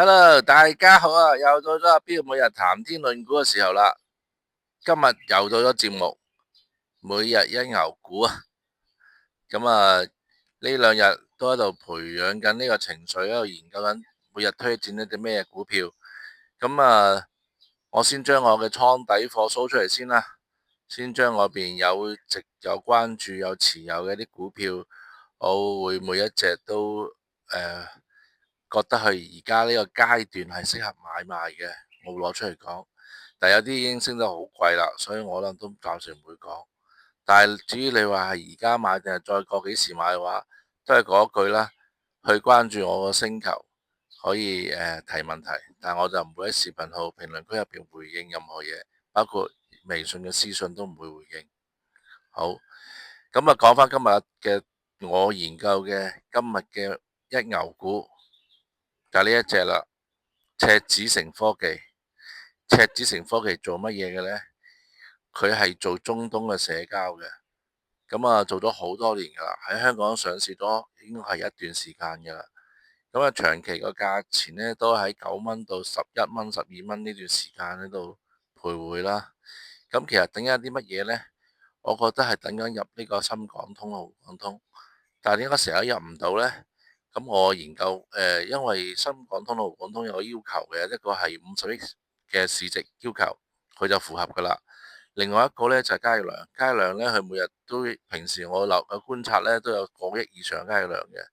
Hello，大家好啊！又到咗阿彪每日談天論股嘅時候啦。今日又到咗節目，每日一牛股啊。呢兩日都喺度培養緊呢個情緒，喺度研究緊每日推薦一啲咩股票。我先將我嘅倉底貨 show 出嚟先啦。先將我邊有關注有持有嘅啲股票，我會每一隻都覺得佢而家呢個階段係適合買賣嘅，我會攞出嚟講。但有啲已經升得好貴啦，所以我可能都暫時唔會講。但係至於你話係而家買定係再過幾時買嘅話，都係嗰句啦，去關注我個星球可以提問題，但我就唔會喺視頻號評論區入邊回應任何嘢，包括微信嘅私信都唔會回應。好，咁啊講翻今日嘅我研究嘅今日嘅一牛股。就係呢一隻啦，赤子城科技。赤子城科技做乜嘢嘅呢？佢係做中東嘅社交嘅，做咗好多年噶啦，喺香港上市咗應該係一段時間噶啦。長期個價錢呢都喺9蚊到11蚊、12蚊呢段時間喺度徘徊啦。其實等緊啲乜嘢呢？我覺得係等緊入呢個深港通、滬港通，但係點解成日入唔到呢？我研究因為深港通、滬港通有個要求嘅，一個係50億嘅市值要求，佢就符合噶啦。另外一個呢，就係交易量，交易量呢，佢每日都平時我觀察呢都有過億以上交易量嘅。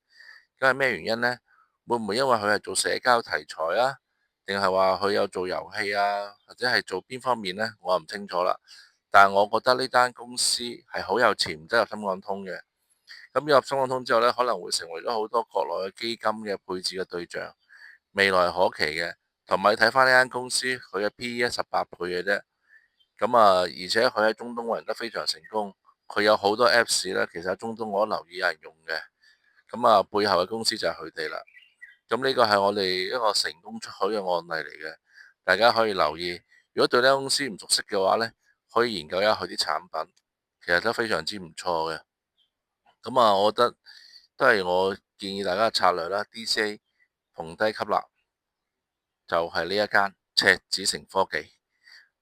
咁係咩原因呢？會唔會因為佢係做社交題材啊？定係話佢有做遊戲啊？或者係做邊方面呢？我唔清楚啦。但係我覺得呢間公司係好有潛質入深港通嘅。入深港通之後呢，可能會成為咗好多國內嘅基金嘅配置嘅對象，未來可期嘅。同埋你睇翻呢間公司，佢嘅 PE 18倍嘅啫。而且佢喺中東運營得非常成功，佢有好多 Apps 呢，其實喺中東我都留意有人用嘅。背後嘅公司就係佢哋啦。呢個係我哋一個成功出口嘅案例嚟嘅，大家可以留意。如果對呢間公司唔熟悉嘅話呢，可以研究一下佢啲產品，其實都非常之唔錯嘅。我覺得都係我建議大家嘅策略啦。DCA 逢低吸納就係呢一間赤子城科技。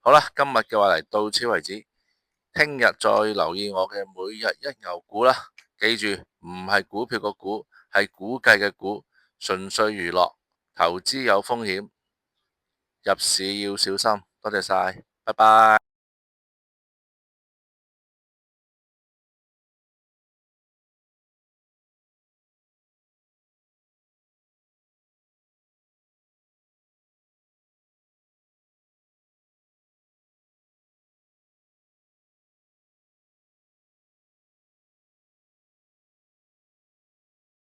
好啦，今日嘅話嚟到此為止，聽日再留意我嘅每日一牛股啦。記住，唔係股票個股，係估計嘅股，純粹娛樂，投資有風險，入市要小心。多謝晒，拜拜。